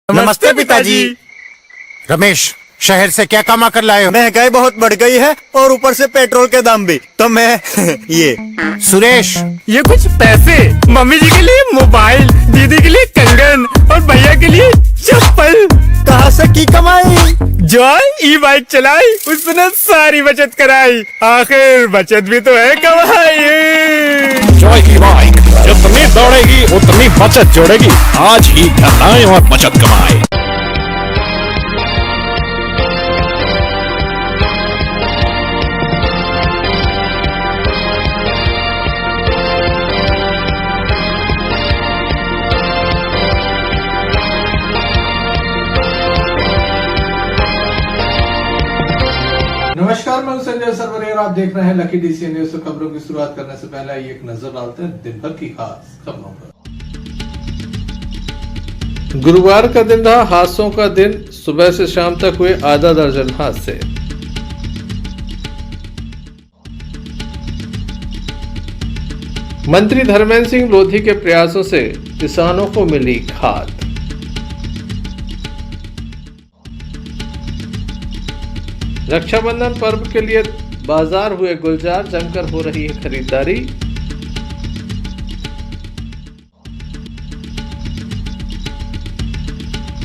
नमस्ते पिताजी। रमेश, शहर से क्या कमा कर लाए हो? महंगाई बहुत बढ़ गई है और ऊपर से पेट्रोल के दाम भी, तो मैं ये। सुरेश, ये कुछ पैसे मम्मी जी के लिए मोबाइल, दीदी के लिए कंगन और भैया के लिए चप्पल। कहाँ से की कमाई? जो ई बाइक चलाई उसने सारी बचत कराई, आखिर बचत भी तो है कमाई। जॉय की बाइक जितनी दौड़ेगी उतनी बचत जोड़ेगी। आज ही घर आए और बचत कमाए। नमस्कार, मैं हूं संजय सरवरिया और आप देख रहे हैं लकी डीसी न्यूज। खबरों की शुरुआत करने से पहले आइए एक नजर डालते हैं दिन भर की खास खबरों पर। गुरुवार का दिन रहा हादसों का दिन। सुबह से शाम तक हुए आधा दर्जन हादसे। मंत्री धर्मेंद्र सिंह लोधी के प्रयासों से किसानों को मिली खाद। रक्षाबंधन पर्व के लिए बाजार हुए गुलजार, जमकर हो रही है खरीदारी।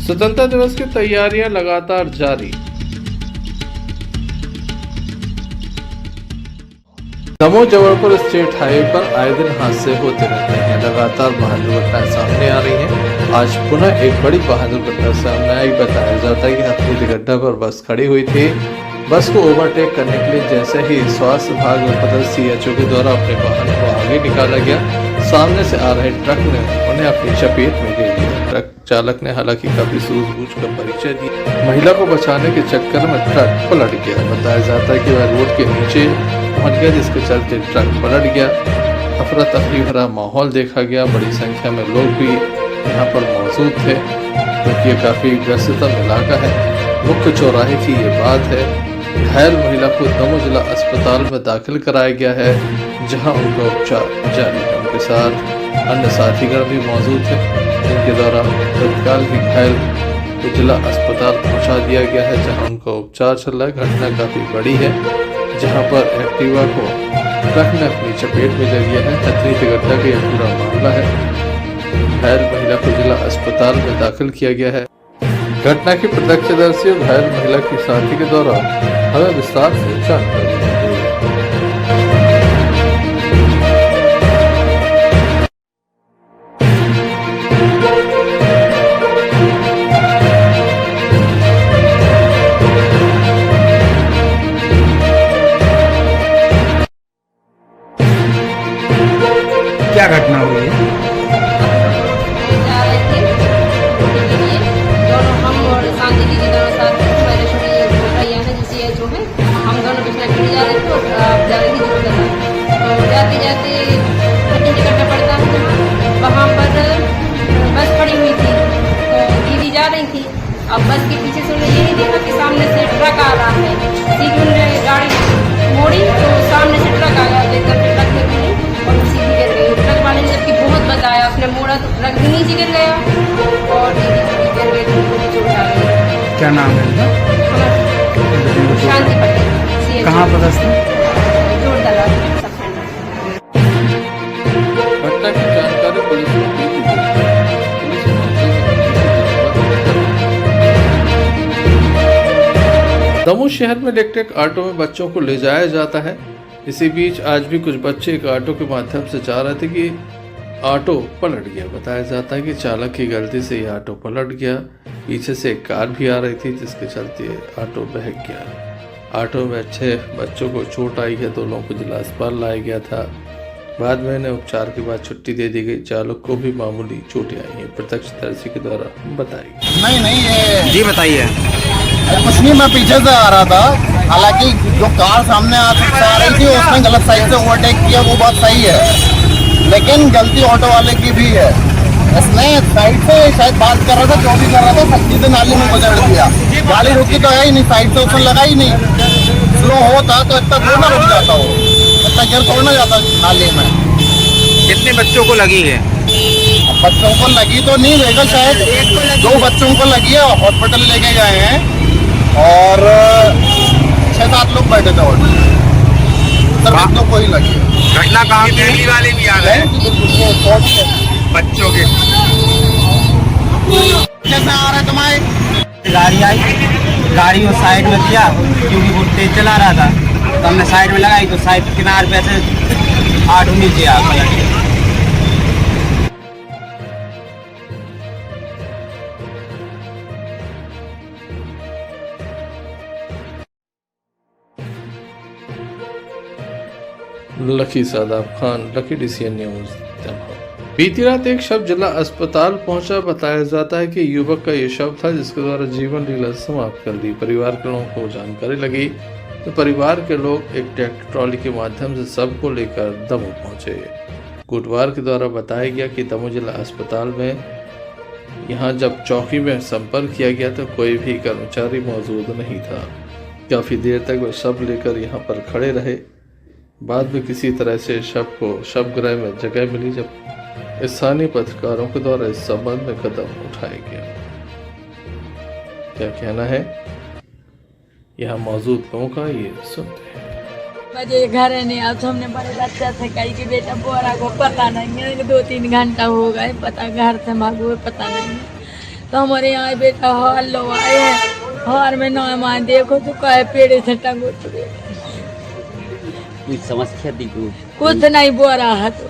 स्वतंत्रता दिवस की तैयारियां लगातार जारी। दमोह जबलपुर स्टेट हाईवे पर आए दिन हादसे होते रहते हैं। लगातार वाहन दुर्घटनाएं सामने आ रही हैं। आज पुनः एक बड़ी वाहन दुर्घटना सामने आई। बताया जाता है कि हथनीकुंड गड्ढा पर बस खड़ी हुई थी। बस को ओवरटेक करने के लिए जैसे ही स्वास्थ्य विभाग में पदस्थ सीएचओ के द्वारा अपने वाहन को आगे निकाला गया, सामने से आ रहे ट्रक ने उन्हें अपनी चपेट में ले लिया। ट्रक चालक ने हालांकि काफी सूझबूझ का परिचय दिया। महिला को बचाने के चक्कर में ट्रक पलट गया। बताया जाता है कि वह रोड के नीचे पहुंच गया, जिसके चलते ट्रक पलट गया। अफरा तफरी भरा माहौल देखा गया। बड़ी संख्या में लोग भी यहाँ पर मौजूद थे, क्योंकि ये काफी व्यस्ततम इलाका है। मुख्य चौराहे की ये बात है। घायल महिला को दमोह जिला अस्पताल में दाखिल कराया गया है, जहां उनका उपचार जारी है। उनके साथ अन्य साथीगण भी मौजूद थे, जिनके द्वारा तत्काल ही घायल को जिला अस्पताल पहुंचा दिया गया है, जहां उनका उपचार चल रहा है। घटना काफी बड़ी है, जहां पर एक्टिवा को ट्रक ने अपनी चपेट में ले लिया है। हथनीकुंड गड्ढा का यह पूरा मामला है। घायल महिला को जिला अस्पताल में दाखिल किया गया है। घटना की प्रत्यक्षदर्शी और घायल महिला की साथी के द्वारा हमें विस्तार से जानकारी दी गई। क्या घटना हुई है? जा रहे थे छुट्टी के लिए, दोनों हम और शांति दीदी दोनों साथ मेरे छोटी भैया है जिसे ये जो है, हम दोनों बिजनेस के लिए जा रहे थे और जा रही थी जोधपुर। तो जाते जाते हथनीकुंड गड्ढा पड़ता है जहाँ, वहाँ पर बस खड़ी हुई थी। तो दीदी जा रही थी। अब बस के पीछे से उन्हें यही देखा कि सामने से ट्रक आ रहा है। सीधी उन्होंने गाड़ी मोड़ी तो सामने से ट्रक आ गया। देखकर के ट्रक में गिरी और वो सीधी गिर गई। ट्रक वाले ने जबकि बहुत बताया, उसने मोड़ा तो ट्रक भी नीचे गिर गया और दीदी भी गिर गई, तो उनको भी चोट आ गई। क्या नाम है इनका? शांति पटेल। कहाँ पदस्थ है? जोरदार सब सेंटर। घटना की जानकारी पुलिस को दे दी गई। पुलिस मौके पर दमोह शहर में इलेक्ट्रिक ऑटो में बच्चों को ले जाया जाता है। इसी बीच आज भी कुछ बच्चे एक ऑटो के माध्यम से जा रहे थे कि ऑटो पलट गया। बताया जाता है कि चालक की गलती से ये ऑटो पलट गया। पीछे से एक कार भी आ रही थी, जिसके चलते ऑटो बहक गया। ऑटो में अच्छे बच्चों को चोट आई है। 2 लोगों को जिला अस्पताल लाया गया था। बाद में इन्हें उपचार के बाद छुट्टी दे दी गई। चालक को भी मामूली चोटें आई हैं, प्रत्यक्षदर्शी के द्वारा बताई। नहीं ये जी बताइए। कुछ नहीं, मैं पीछे से आ रहा था। हालांकि जो कार सामने आ रही थी उसने गलत साइड से ओवरटेक किया, वो बात सही है, लेकिन गलती ऑटो वाले की भी है। इसने साइड से शायद बात कर रहा था, जो भी कर रहा था, सख्ती से नाली में गुजर दिया। गाड़ी रुकी तो है ही नहीं, साइड से उसने लगा ही नहीं। स्लो होता तो इतना थोड़ा ना रुक जाता, वो इतना गिर थोड़ा ना जाता नाली में। कितने बच्चों को लगी है? बच्चों को लगी तो नहीं रहेगा शायद, 2 बच्चों को लगी है, हॉस्पिटल लेके गए हैं और 6-7 लोग बैठे थे और सर बच्चों को ही लगी है। घटना कहाँ की? दिल्ली वाले भी आ रहे हैं बच्चों के। कैसे आ रहा है तुम्हारे? गाड़ी आई, गाड़ी को साइड में किया क्योंकि वो तेज चला रहा था, तो हमने साइड में लगाई तो साइड किनारे पे से 8 नीचे आ पलट गया। Lucky Shadab Khan, Lucky DCN news. बीती रात एक शव जिला अस्पताल पहुंचा। बताया जाता है कि युवक का ये शव था जिसके द्वारा जीवन लीला समाप्त कर दी। परिवार के लोगों को जानकारी लगी तो परिवार के लोग एक ट्रैक्टर ट्रॉली के माध्यम से शव को लेकर दमोह पहुंचे। कोटवार के द्वारा बताया गया कि दमोह जिला अस्पताल में यहां जब चौकी में संपर्क किया गया तो कोई भी कर्मचारी मौजूद नहीं था। काफी देर तक वे शव लेकर यहां पर खड़े रहे। बाद में किसी तरह से शव को शवगृह में जगह मिली, जब स्थानीय पत्रकारों के द्वारा इस संबंध में कदम उठाया गया। क्या कहना है यहाँ मौजूद लोगों का, ये सुनते हैं। मुझे घर नहीं आप हमने बड़े बच्चा से कही कि बेटा बोरा को पता नहीं है, 2-3 घंटा हो गए पता घर से भागो पता नहीं। तो हमारे यहाँ बेटा हाल लो आए हैं, हार में ना मान देखो तो कहे पेड़े से टंगो तो कुछ समस्या थी कुछ नहीं बोरा है तो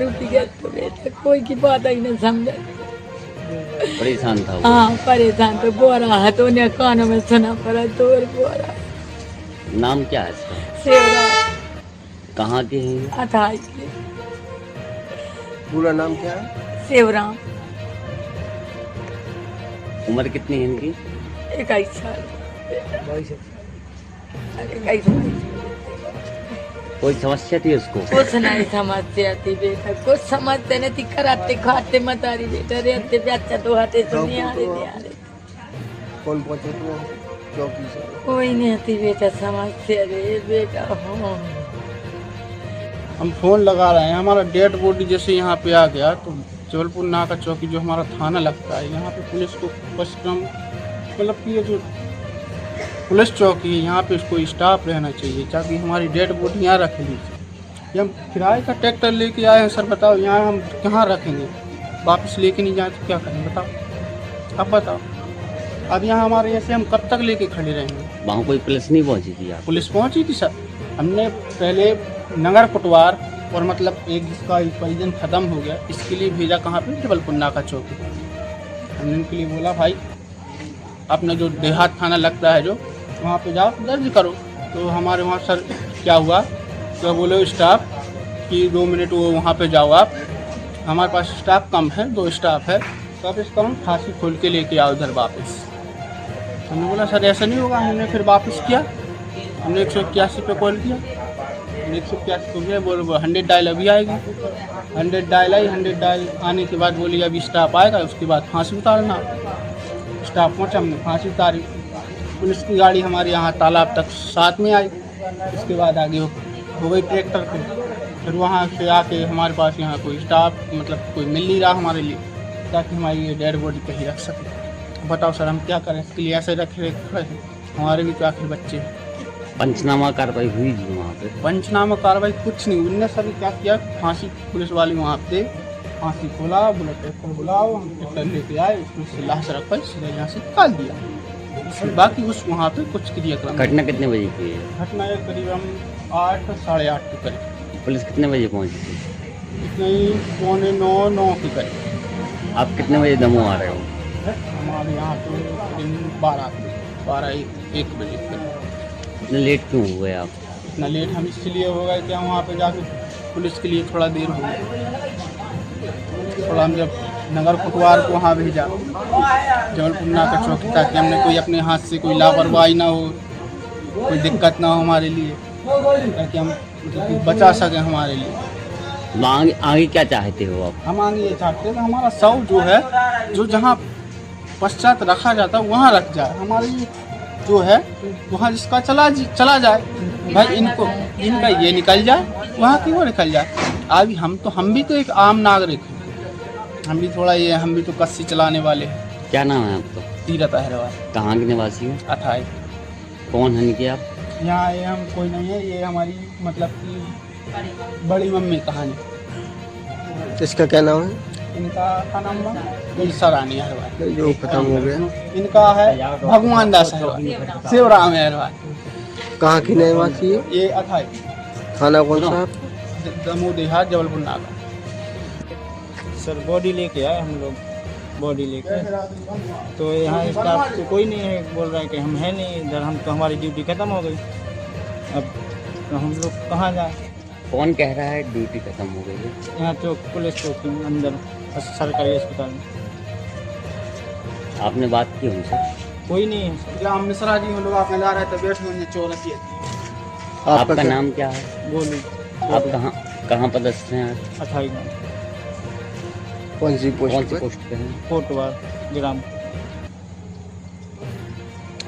रुपी गया तो बेटा कोई की बात ही नहीं समझे। परेशान था वो। हाँ परेशान तो बोरा है तो उन्हें कानों में सुना पड़ा तो बोरा। नाम क्या है इसका? सेवरा। कहाँ के हैं? अथाई के। पूरा नाम क्या है? सेवराम। उम्र कितनी है इनकी? 21 साल। 21 साल। कोई समस्या थी उसको? कुछ नहीं समस्या थी बेटा, कुछ समझते नहीं थी। कराते खाते मतारी बेटा रहते बच्चा तो हाथे से नहीं आ रहे। कौन पहुंचे तो चौकी से? कोई नहीं थी बेटा समस्या रे बेटा। हम फोन लगा रहे हैं, हमारा डेड बॉडी जैसे यहाँ पे आ गया तो जबलपुर नाका चौकी जो हमारा थाना लगता है, यहाँ पे पुलिस को मतलब कि ये जो पुलिस चौकी है यहाँ पे उसको स्टाफ रहना चाहिए ताकि हमारी डेड बॉडी यहाँ रख लीजिए। ये हम किराए का ट्रैक्टर लेके आए हैं सर, बताओ यहाँ हम कहाँ रखेंगे? वापस लेके नहीं जाए तो क्या करें बताओ? अब बताओ, अब यहाँ हमारे ऐसे हम कब तक लेके खड़े रहेंगे? वहाँ कोई पुलिस नहीं पहुँची थी? आप पुलिस पहुँची थी सर, हमने पहले नगर कोटवार और मतलब एक जिसका परिजन ख़त्म हो गया इसके लिए भेजा कहाँ पे? जबलपुर नाका चौकी। हमने उनके लिए बोला भाई अपना जो देहात थाना लगता है जो वहाँ पे जाओ दर्ज करो। तो हमारे वहाँ सर क्या हुआ तो बोले स्टाफ कि 2 मिनट वो वहाँ पे जाओ आप, हमारे पास स्टाफ कम है, 2 स्टाफ है, तो आप इसका हम फांसी खोल के लेके आओ इधर वापस। हमने बोला सर ऐसा नहीं होगा। हमने फिर वापस किया, हमने 181 पे कॉल किया, 181 को गया, बोले 100 डायल अभी आएगी। 100 डायल आई, 100 डायल आने के बाद बोली अभी स्टाफ आएगा उसके बाद फांसी उतारना। स्टाफ पहुँचा, हमने फांसी उतारी। पुलिस की गाड़ी हमारे यहाँ तालाब तक साथ में आई, उसके बाद आगे हो गई ट्रैक्टर पे। फिर वहाँ से आके हमारे पास यहाँ कोई स्टाफ मतलब कोई मिल नहीं रहा हमारे लिए ताकि हमारी ये डेड बॉडी कहीं रख सके। बताओ सर हम क्या करें? इसके लिए ऐसे रखे हमारे भी तो आखिर बच्चे। पंचनामा कार्रवाई हुई थी वहाँ पे? पंचनामा कार्रवाई कुछ नहीं, उनने सभी क्या किया, फांसी पुलिस वाले वहाँ पे फांसी खोला, बोला ट्रैक्टर बुलाओ, हम ट्रैक्टर लेके आए, उसमें से लाश रखा सीधा यहाँ से निकाल दिया। बाकी उस वहाँ पे कुछ क्रियाक्रम। घटना कितने बजे की है? घटना करीब हम 8 साढ़े 8 के करीब। पुलिस कितने बजे पहुँची थी? इतने ही 8:45-9 के करीब। आप कितने बजे दमोह आ रहे हो? हमारे यहाँ तो दिन 12-1 बजे करीब। इतने लेट क्यों हुए आप? इतना लेट हम इसलिए हो गए कि हम वहाँ पे जाके पुलिस के लिए थोड़ा देर हो गई। थोड़ा हम जब नगर कोटवार को वहाँ भेजा जबलपुर नाका चौकी ताकि हमने कोई अपने हाथ से कोई लापरवाही ना हो, कोई दिक्कत ना हो हमारे लिए, ताकि हम मतलब बचा सकें हमारे लिए। आगे क्या चाहते हो आप? हम आगे ये चाहते हैं कि हमारा शव जो है जो जहाँ पश्चात रखा जाता है वहाँ रख जाए। हमारे जो है वहाँ जिसका चला जाए भाई, इनका ये निकल जाए, वहाँ की वो निकल जाए। अभी हम भी तो एक आम नागरिक हैं, हम भी थोड़ा ये, हम भी तो कस्सी चलाने वाले हैं। क्या नाम है आपका? तीरथ अहरवाल, कहाँ के निवासी हो? 28। कौन है इनके आप? यहाँ ये हम कोई नहीं है, ये हमारी मतलब कि बड़ी मम्मी कहानी। इसका क्या नाम है? इनका क्या नाम है? गुलशा रानी अहरवाल। जो खत्म हो गया। इनका है भगवान दास अहरवाल, शिवराम अहरवाल। कहाँ की निवासी है? ये 28। थाना कौन सा? दमोह देहात, जबलपुर नाका। सर बॉडी लेके आए हम लोग, बॉडी लेके तो यहाँ स्टाफ तो कोई नहीं है, बोल रहा है कि हम हैं नहीं इधर, हम तो हमारी ड्यूटी खत्म हो गई, अब तो हम लोग कहाँ जाए। कौन कह रहा है ड्यूटी खत्म हो गई है? यहाँ चौक, पुलिस चौक के अंदर सरकारी अस्पताल में। आपने बात की उनसे? कोई नहीं है। इलाम मिश्रा जी हम लोग आप मिला रहे थे, बैठ में चोर थी। आपका नाम क्या है? गोलू। आप कहाँ पदस्थ हैं? 28 कौन सी पोस्ट पे हैं? कोटवार ग्राम।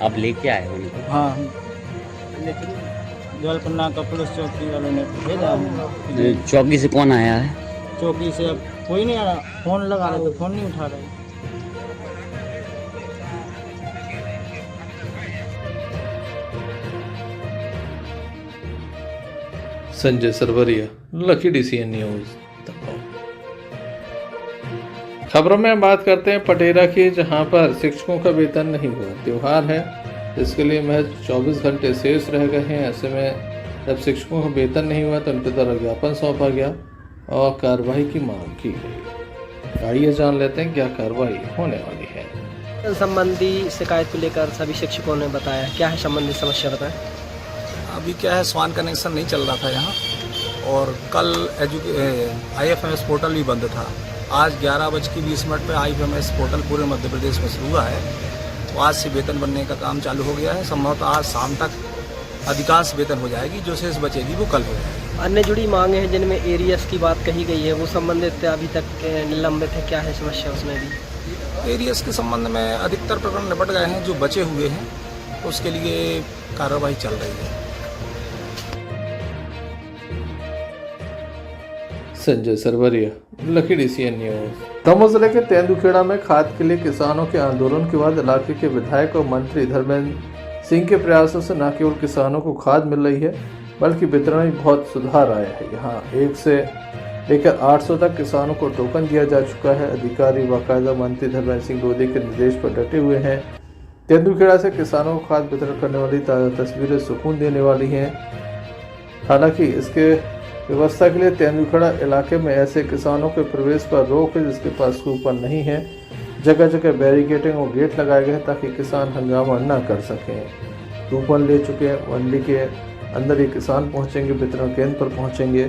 आप लेके आए हो उनको? हाँ, जबलपुर नाका पुलिस चौकी वालों ने भेजा है। चौकी से कौन आया है? चौकी से अब कोई नहीं आ रहा, फोन लगा रहे तो फोन नहीं उठा रहे। Sanjay Sarwaria, lucky DCN news. खबरों में हम बात करते हैं पटेरा की, जहां पर शिक्षकों का वेतन नहीं हुआ। त्योहार है, इसके लिए महज 24 घंटे शेष रह गए हैं। ऐसे में जब शिक्षकों का वेतन नहीं हुआ तो उनके द्वारा ज्ञापन सौंपा गया और कार्रवाई की मांग की गई। आइए जान लेते हैं क्या कार्रवाई होने वाली है। संबंधी शिकायत को लेकर सभी शिक्षकों ने बताया, क्या है संबंधित समस्या बताएं। अभी क्या है, स्वान कनेक्शन नहीं चल रहा था यहाँ, और कल IFMS पोर्टल भी बंद था। आज 11:20 पे IFMS पोर्टल पूरे मध्य प्रदेश में शुरू हुआ है, तो आज से वेतन बनने का काम चालू हो गया है। संभवतः आज शाम तक अधिकांश वेतन हो जाएगी, जो शेष बचेगी वो कल हो जाएगी। अन्य जुड़ी मांगे हैं जिनमें एरियस की बात कही गई है, वो संबंधित अभी तक निलंबित है, क्या है समस्या उसमें भी? एरियस के संबंध में अधिकतर प्रकरण निपट गए हैं, जो बचे हुए हैं उसके लिए कार्रवाई चल रही है। Sanjay Sarwaria, lucky DCN news. Damoh जिले के तेंदुखेड़ा में खाद के लिए किसानों के आंदोलन के बाद इलाके के विधायक और मंत्री धर्मेंद्र सिंह के प्रयासों से न केवल किसानों को खाद मिल रही है, बल्कि वितरण में बहुत सुधार आया है। यहाँ 1 से लेकर 800 तक किसानों को टोकन दिया जा चुका है। अधिकारी बाकायदा मंत्री धर्मेंद्र सिंह लोधी के निर्देश पर डटे हुए हैं। तेंदुखेड़ा से किसानों को खाद वितरण करने वाली ताज़ा तस्वीरें सुकून देने वाली हैं। हालांकि इसके व्यवस्था के लिए तेंदुखेड़ा इलाके में ऐसे किसानों के प्रवेश पर रोक है जिसके पास कूपन नहीं है। जगह जगह बैरिकेडिंग और गेट लगाए गए हैं ताकि किसान हंगामा न कर सकें। कूपन ले चुके हैं, मंडी के अंदर ही किसान पहुंचेंगे, वितरण केंद्र पर पहुंचेंगे,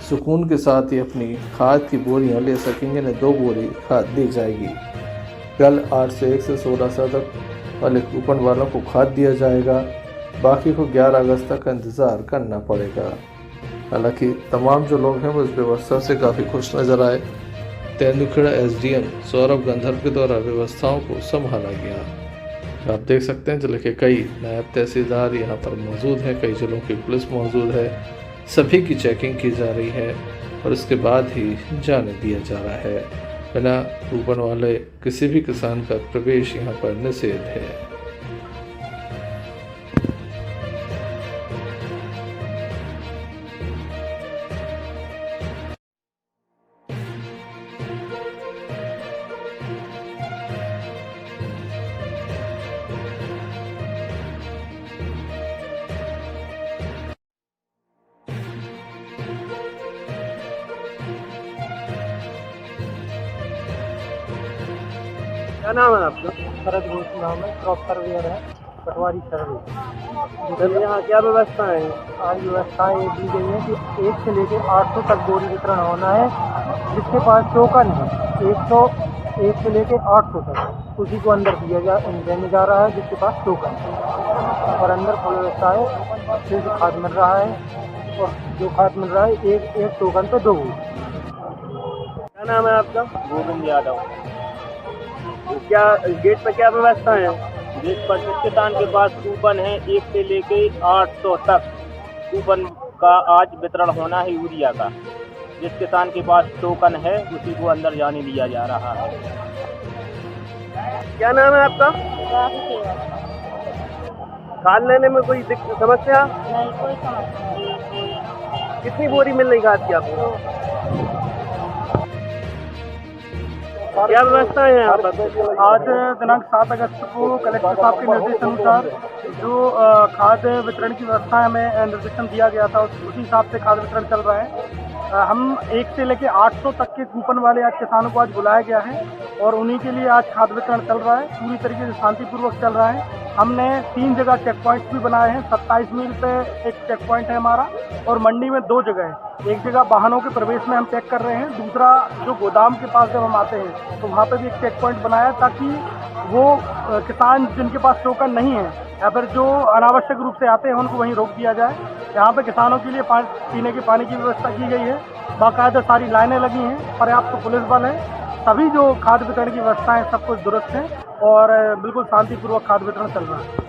सुकून के साथ ही अपनी खाद की बोरियां ले सकेंगे। इन्हें 2 बोरी खाद दी जाएगी। कल 8 से 1 से 16 तक वाले कूपन वालों को खाद दिया जाएगा, बाकी को 11 अगस्त तक इंतज़ार करना पड़ेगा। हालांकि तमाम जो लोग हैं वो इस व्यवस्था से काफ़ी खुश नजर आए। तेंदुखेड़ा SDM सौरभ गंधर्व के द्वारा व्यवस्थाओं को संभाला गया। आप देख सकते हैं जिले के कई नायब तहसीलदार यहाँ पर मौजूद हैं, कई जिलों की पुलिस मौजूद है। सभी की चेकिंग की जा रही है और इसके बाद ही जाने दिया जा रहा है। बिना कूपन वाले किसी भी किसान का प्रवेश यहाँ पर निषेध है। क्या नाम है आपका? शरद घोष नाम है, क्रॉप सर्वेयर है, पटवारी सर्वे। सर यहाँ क्या व्यवस्था है? आज व्यवस्थाएं ये दी गई है कि 1 से लेकर 800 तक बोरी वितरण होना है। जिसके पास टोकन है 1 से लेकर 800 तक, उसी को अंदर देने जा रहा है जिसके पास टोकन है। और अंदर फुल व्यवस्था है, अच्छे से खाद मिल रहा है, और जो खाद मिल रहा है एक टोकन पे 2 बोरी। क्या नाम है आपका? गोविंद यादव। क्या गेट पर क्या व्यवस्था है? जिस पर जिस किसान के पास कूपन है 1 से लेके 800 तक कूपन का आज वितरण होना है यूरिया का। जिस किसान के पास टोकन है उसी को अंदर जाने दिया जा रहा है। क्या नाम है आपका? खाद लेने में कोई समस्या? नहीं, कोई समस्या। कितनी बोरी मिल रही खाद की आपको? क्या व्यवस्था है यहाँ पर? आज दिनांक 7 अगस्त को कलेक्टर साहब के निर्देशानुसार जो खाद वितरण की व्यवस्था हमें निर्देशन दिया गया था उसी हिसाब से खाद वितरण चल रहा है। हम 1 से लेकर 800 तक के कूपन वाले आज किसानों को आज बुलाया गया है और उन्हीं के लिए आज खाद वितरण चल रहा है। पूरी तरीके से शांतिपूर्वक चल रहा है। हमने 3 जगह चेक पॉइंट्स भी बनाए हैं। 27 मील पे एक चेक पॉइंट है हमारा और मंडी में 2 जगह है। एक जगह वाहनों के प्रवेश में हम चेक कर रहे हैं, दूसरा जो गोदाम के पास जब हम आते हैं तो वहाँ पे भी एक चेक पॉइंट बनाया ताकि वो किसान जिनके पास टोकन नहीं है या फिर जो अनावश्यक रूप से आते हैं उनको वहीं रोक दिया जाए। यहाँ पे किसानों के लिए पीने के पानी की व्यवस्था की गई है। बाकायदा सारी लाइनें लगी हैं, पर्याप्त पुलिस बल है। सभी जो खाद वितरण की व्यवस्था है सब कुछ दुरुस्त है और बिल्कुल शांतिपूर्वक खाद वितरण चल रहा है।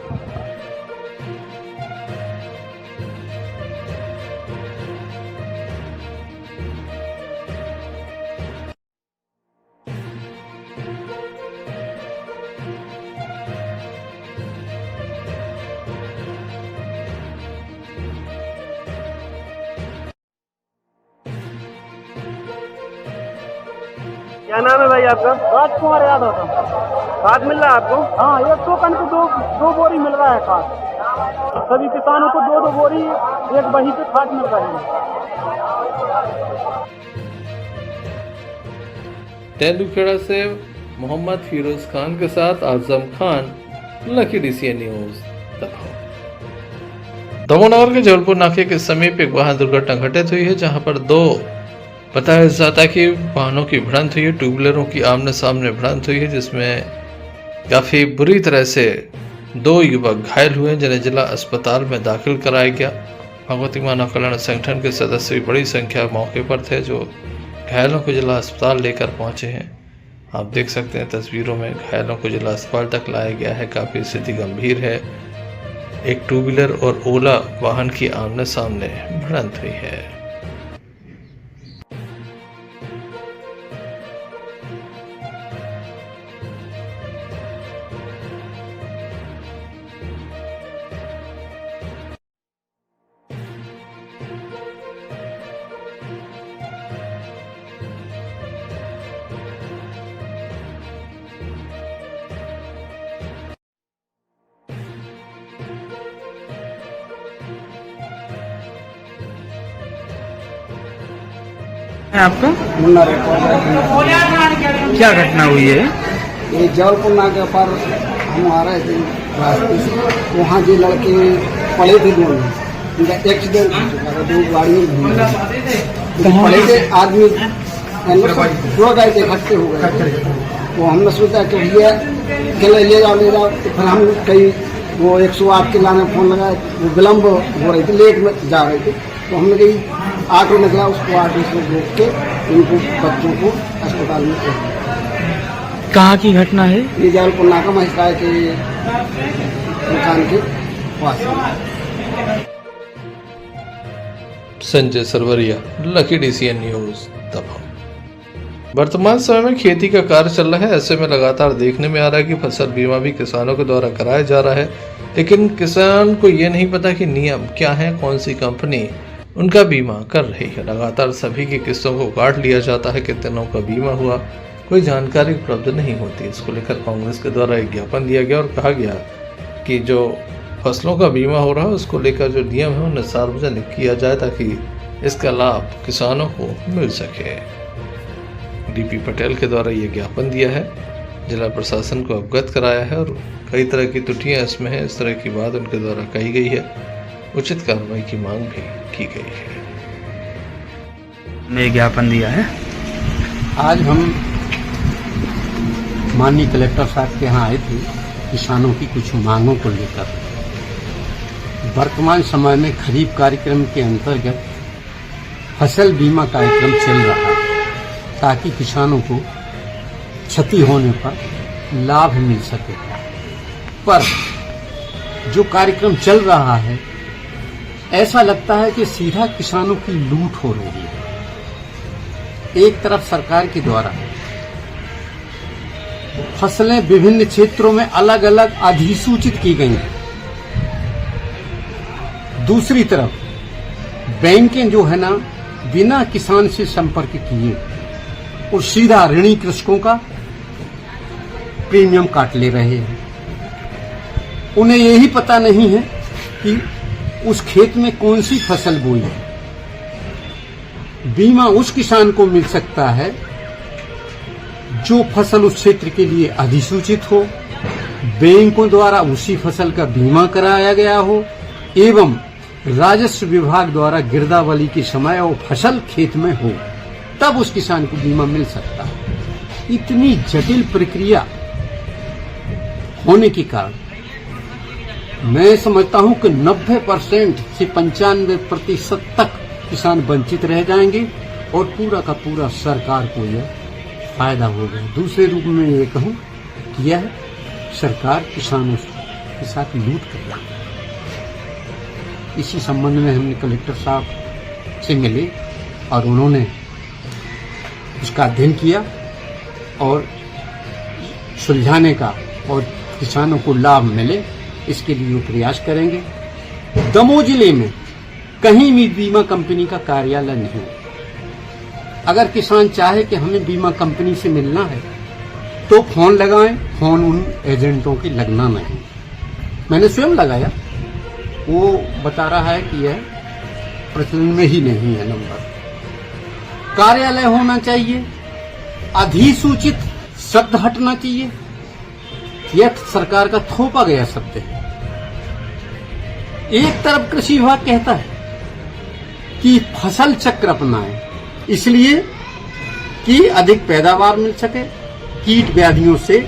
क्या नाम है भाई आपका? राजकुमार यादव था। खाद मिल रहा है आपको? हाँ, एक टोकन को दो बोरी मिल रहा है खाद। सभी किसानों को 2 बोरी एक वहीं पे खाद मिल रही है। तेंदुखेड़ा से मोहम्मद फिरोज खान के साथ Azam Khan, Lucky DCN news. Damoh के जबलपुर नाके के समीप एक वाहन दुर्घटना घटित हुई है जहां पर 2 बताया जाता है कि वाहनों की भिड़ंत हुई है। टू व्हीलरों की आमने सामने भिड़ंत हुई है जिसमें काफ़ी बुरी तरह से 2 युवक घायल हुए जिन्हें जिला अस्पताल में दाखिल कराया गया। भगवती मानव कल्याण संगठन के सदस्य भी बड़ी संख्या मौके पर थे जो घायलों को जिला अस्पताल लेकर पहुंचे हैं। आप देख सकते हैं तस्वीरों में घायलों को जिला अस्पताल तक लाया गया है। काफ़ी स्थिति गंभीर है। एक टू व्हीलर और ओला वाहन की आमने सामने भिड़ंत हुई है। आपका क्या घटना हुई है? ये जबलपुर नाके पर हम आ रहे थे रास्ते से, वहाँ जो लड़के पड़े थे दोनों, उनका एक्सीडेंट हो चुका था। 2 गाड़ियों पड़े थे, आदमी 2 गए थे, इकट्ठे हो गए। वो हमने सोचा कि भैया चले ले जाओ। तो फिर हम कई वो 108 के लाने फ़ोन लगाए, वो विलम्ब हो रही थी, लेट में जा रहे थे। तो हमने कहीं ऑटो निकला, उसको ऑटो से रोक के इनको बच्चों को अस्पताल में पहुंचाया। कहाँ की घटना है? ये जबलपुर नाका महिषराय के दुकान के पास। Sanjay Sarwaria, lucky DCN news Damoh. वर्तमान समय में खेती का कार्य चल रहा है। ऐसे में लगातार देखने में आ रहा है कि फसल बीमा भी किसानों के द्वारा कराया जा रहा है, लेकिन किसान को ये नहीं पता कि नियम क्या है, कौन सी कंपनी उनका बीमा कर रही है। लगातार सभी की किस्तों को काट लिया जाता है, कितनों का बीमा हुआ, कोई जानकारी उपलब्ध नहीं होती। इसको लेकर कांग्रेस के द्वारा एक ज्ञापन दिया गया और कहा गया कि जो फसलों का बीमा हो रहा है उसको लेकर जो नियम है उन्हें सार्वजनिक किया जाए ताकि इसका लाभ किसानों को मिल सके। DP पटेल के द्वारा ये ज्ञापन दिया है, जिला प्रशासन को अवगत कराया है और कई तरह की त्रुटियां इसमें हैं। इस तरह की बात उनके द्वारा कही गई है। उचित कार्रवाई की मांग भी की गई है। ने ज्ञापन दिया है। आज हम माननीय कलेक्टर साहब के यहाँ आए थे किसानों की कुछ मांगों को लेकर। वर्तमान समय में खरीफ कार्यक्रम के अंतर्गत फसल बीमा कार्यक्रम चल रहा है ताकि किसानों को क्षति होने पर लाभ मिल सके। पर जो कार्यक्रम चल रहा है ऐसा लगता है कि सीधा किसानों की लूट हो रही है। एक तरफ सरकार के द्वारा फसलें विभिन्न क्षेत्रों में अलग अलग अधिसूचित की गई हैं, दूसरी तरफ बैंकें जो है ना बिना किसान से संपर्क किए और सीधा ऋणी कृषकों का प्रीमियम काट ले रहे हैं। उन्हें यही पता नहीं है कि उस खेत में कौन सी फसल बोई है। बीमा उस किसान को मिल सकता है जो फसल उस क्षेत्र के लिए अधिसूचित हो, बैंकों द्वारा उसी फसल का बीमा कराया गया हो एवं राजस्व विभाग द्वारा गिरदावली के समय वो फसल खेत में हो, तब उस किसान को बीमा मिल सकता है। इतनी जटिल प्रक्रिया होने के कारण मैं समझता हूं कि 90% से 95% तक किसान वंचित रह जाएंगे और पूरा का पूरा सरकार को यह फायदा होगा। दूसरे रूप में ये कहूं कि यह सरकार किसानों के साथ लूट कर रही है। इसी संबंध में हमने कलेक्टर साहब से मिले और उन्होंने उसका अध्ययन किया और सुलझाने का और किसानों को लाभ मिले इसके लिए वो प्रयास करेंगे। दमोह जिले में कहीं भी बीमा कंपनी का कार्यालय नहीं है। अगर किसान चाहे कि हमें बीमा कंपनी से मिलना है तो फोन लगाएं, फोन उन एजेंटों की लगना नहीं। मैंने स्वयं लगाया, वो बता रहा है कि यह प्रचलन में ही नहीं है नंबर। कार्यालय होना चाहिए, अधिसूचित शब्द हटना चाहिए, यह सरकार का थोपा गया शब्द है। एक तरफ कृषि विभाग कहता है कि फसल चक्र अपनाएं, इसलिए कि अधिक पैदावार मिल सके, कीट व्याधियों से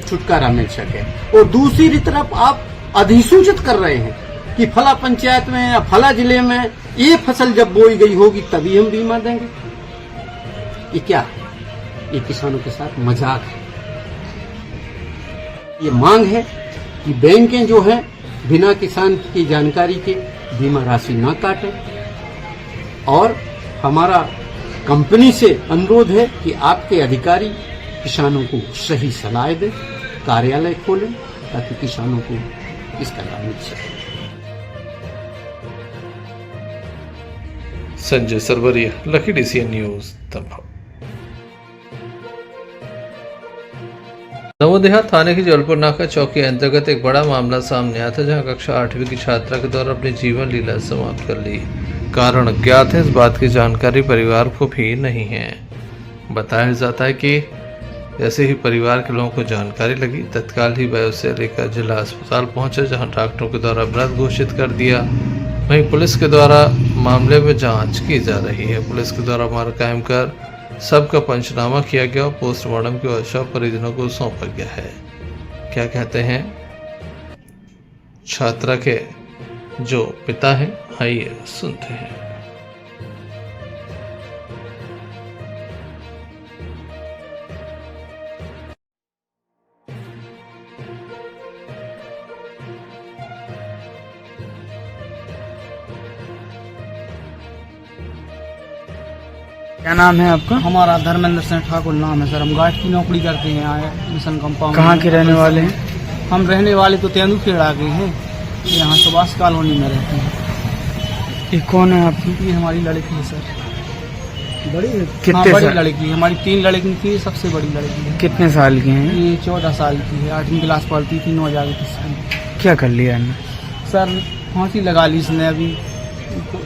छुटकारा मिल सके, और दूसरी तरफ आप अधिसूचित कर रहे हैं कि फला पंचायत में या फला जिले में ये फसल जब बोई गई होगी तभी हम बीमा देंगे। ये क्या है? ये किसानों के साथ मजाक है। ये मांग है कि बैंकें जो है बिना किसान की जानकारी के बीमा राशि ना काटें और हमारा कंपनी से अनुरोध है कि आपके अधिकारी किसानों को सही सलाह दें, कार्यालय खोलें ताकि किसानों को इसका लाभ मिल सके। Sanjay Sarwaria, lucky DCN news, Damoh. Navodaya थाने की जबलपुर नाका चौकी अंतर्गत एक बड़ा मामला सामने आया था, जहां कक्षा 8वीं की छात्रा के द्वारा अपनी जीवन लीला समाप्त कर ली। कारण अज्ञात है, इस बात की जानकारी परिवार को भी नहीं है। बताया जाता है कि जैसे ही परिवार के लोगों को जानकारी लगी, तत्काल ही वह उसे लेकर जिला अस्पताल पहुंचे, जहां डॉक्टरों के द्वारा मृत घोषित कर दिया। वहीं पुलिस के द्वारा मामले में जांच की जा रही है। पुलिस के द्वारा मामला कायम कर सबका पंचनामा किया गया और पोस्टमार्टम के बाद शव परिजनों को सौंपा गया है। क्या कहते हैं छात्रा के जो पिता हैं, आइए सुनते हैं। क्या नाम है आपका? हमारा धर्मेंद्र सिंह ठाकुर नाम है सर। हम गार्ड की नौकरी करते हैं यहाँ मिशन कंपाउंड। कहाँ के रहने वाले हैं? हम रहने वाले तो तेंदुखेड़ा के हैं, यहाँ सुभाष कॉलोनी में रहते हैं। ये कौन है आपकी? ये हमारी लड़की है सर। बड़ी? हाँ, कितने बड़ी साल? लड़की है हमारी। 3 लड़की थी, सबसे बड़ी लड़की है। कितने साल की हैं? ये 14 साल की है, 8वीं क्लास पढ़ती थी, 2021 साल। क्या कर लिया इन्हें? सर फांसी लगा ली इसने। अभी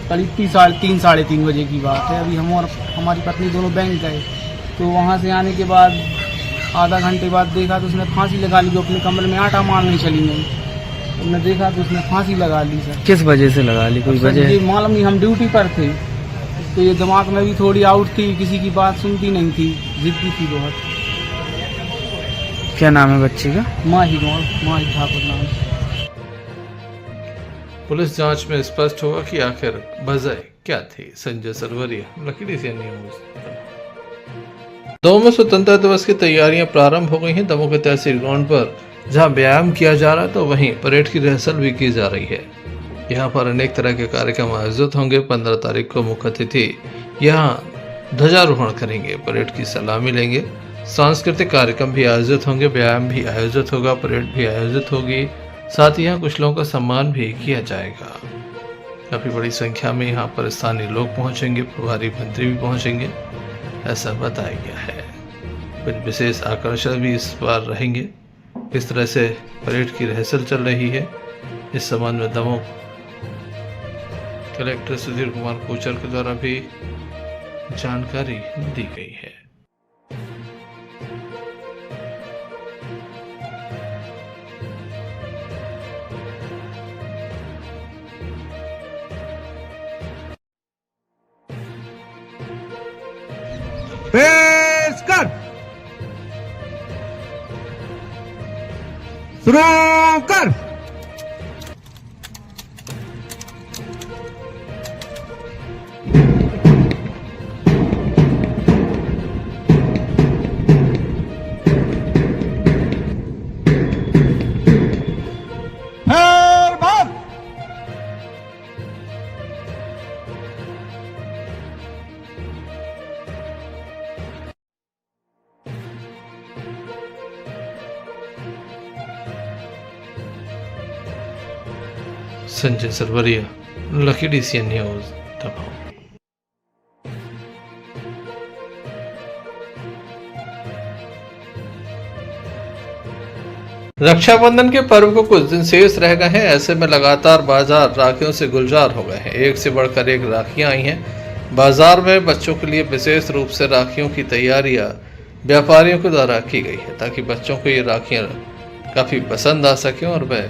करीब 3 साढ़े 3 बजे की बात है। अभी हम और हमारी पत्नी दोनों बैंक गए, तो वहाँ से आने के बाद आधा घंटे बाद देखा तो उसने फांसी लगा ली। जो अपने कमरे में आटा मारने चली गई, हमने देखा तो उसने फांसी लगा ली सर। किस वजह से लगा ली? कोई वजह? ये मालूम नहीं, हम ड्यूटी पर थे तो ये दिमाग में भी थोड़ी आउट थी, किसी की बात सुनती नहीं थी, जिद्दी थी बहुत। क्या नाम है बच्ची का? माही ठाकुर नाम। पुलिस जांच में स्पष्ट होगा कि आखिर वजह क्या थी। Sanjay Sarwaria, lucky DCN news. Damoh में स्वतंत्रता दिवस की तैयारियां प्रारंभ हो गई हैं। दमोह के तहसील ग्राउंड पर जहां व्यायाम किया जा रहा है तो वहीं परेड की रिहर्सल भी की जा रही है। यहां पर अनेक तरह के कार्यक्रम आयोजित होंगे। 15 तारीख को मुख्य अतिथि यहां ध्वजारोहण करेंगे, परेड की सलामी लेंगे। सांस्कृतिक कार्यक्रम भी आयोजित होंगे, व्यायाम भी आयोजित होगा, परेड भी आयोजित होगी। साथ ही यहाँ कुछ लोगों का सम्मान भी किया जाएगा। काफी बड़ी संख्या में यहाँ पर स्थानीय लोग पहुंचेंगे, प्रभारी मंत्री भी पहुंचेंगे, ऐसा बताया गया है। विशेष आकर्षण भी इस बार रहेंगे। इस तरह से परेड की रिहर्सल चल रही है। इस संबंध में दमोह कलेक्टर सुधीर कुमार कोचर के द्वारा भी जानकारी दी गई है। पेश कर, शुरू कर। Sanjay Sarwaria, lucky DCN news, Damoh. Rakshabandhan के पर्व को कुछ दिन शेष रह गए हैं। ऐसे में लगातार बाजार राखियों से गुलजार हो गए हैं। एक से बढ़कर एक राखियां आई हैं। बाजार में बच्चों के लिए विशेष रूप से राखियों की तैयारियां व्यापारियों के द्वारा की गई है, ताकि बच्चों को ये राखियां काफी पसंद आ सकें और वह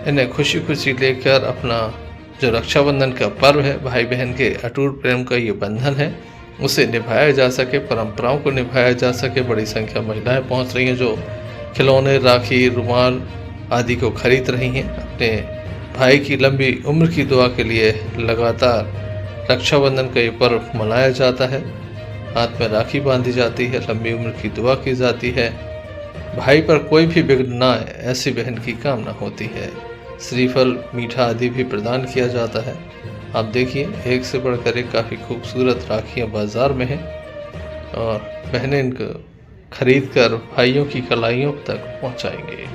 इन्हें खुशी खुशी लेकर अपना जो रक्षाबंधन का पर्व है, भाई बहन के अटूट प्रेम का ये बंधन है, उसे निभाया जा सके, परंपराओं को निभाया जा सके। बड़ी संख्या महिलाएं पहुंच रही हैं जो खिलौने, राखी, रुमाल आदि को खरीद रही हैं। अपने भाई की लंबी उम्र की दुआ के लिए लगातार रक्षाबंधन का ये पर्व मनाया जाता है। हाथ में राखी बांधी जाती है, लंबी उम्र की दुआ की जाती है, भाई पर कोई भी विघ्न न आए ऐसी बहन की कामना होती है। श्रीफल, मीठा आदि भी प्रदान किया जाता है। आप देखिए, एक से बढ़कर एक काफ़ी खूबसूरत राखियाँ बाजार में हैं और बहनें इनको खरीद कर भाइयों की कलाइयों तक पहुंचाएंगे।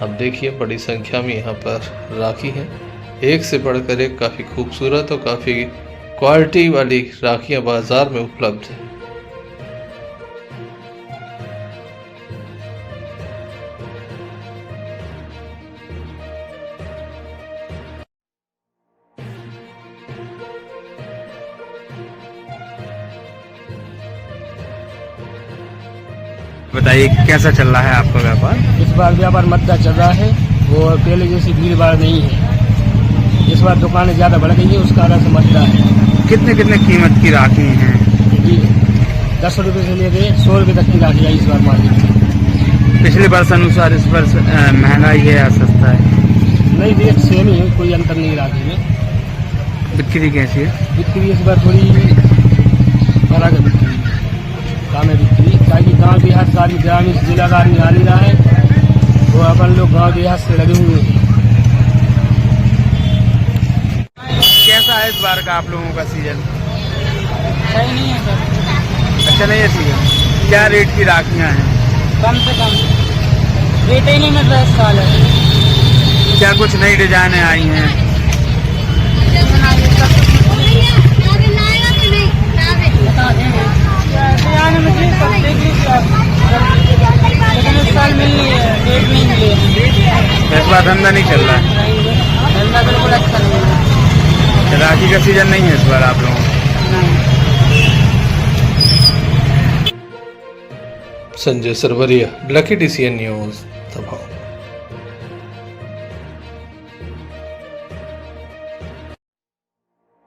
आप देखिए, बड़ी संख्या में यहाँ पर राखी हैं। एक से बढ़कर एक काफ़ी खूबसूरत और काफ़ी क्वालिटी वाली राखियाँ बाजार में उपलब्ध हैं। बताइए कैसा चल रहा है आपका व्यापार? इस बार व्यापार मद्दा चल रहा है और पहले जैसी भीड़ भाड़ नहीं है। इस बार दुकानें ज़्यादा बढ़ गई है, उस कारण से मद्दा है। कितने कितने कीमत की राखी हैं? जी 10 रुपये से लेके 100 रुपये तक की राखी आई इस बार मार्केट में। पिछले वर्ष अनुसार इस वर्ष महंगाई है या सस्ता है? नहीं, रेट सेम ही है, कोई अंतर नहीं राखी में। बिक्री कैसी है? बिक्री इस बार थोड़ी फर्क है, बिक्री काम है बिक्री, ताकि गाँव देहात सारी ग्रामीण जिला का आदमी आ नहीं रहा है, तो अपन लोग गाँव देहात से लगे हुए हैं। कैसा है इस बार का आप लोगों का सीजन? सही नहीं है सर। अच्छा नहीं है सीजन। क्या रेट की राखियाँ हैं? कम से कम रेट ही नहीं मिल रहा इस साल है। क्या कुछ नई डिजाइनें आई हैं? बता देंगे मुझे सब लेकिन इस साल मिल नहीं है, रेट नहीं मिले। इस बार धंधा नहीं चल रहा है? धंधा बिल्कुल अच्छा नहीं है। राखी का सीजन नहीं है इस बार आप लोगों को? Sanjay Sarwaria, lucky DCN news, Damoh.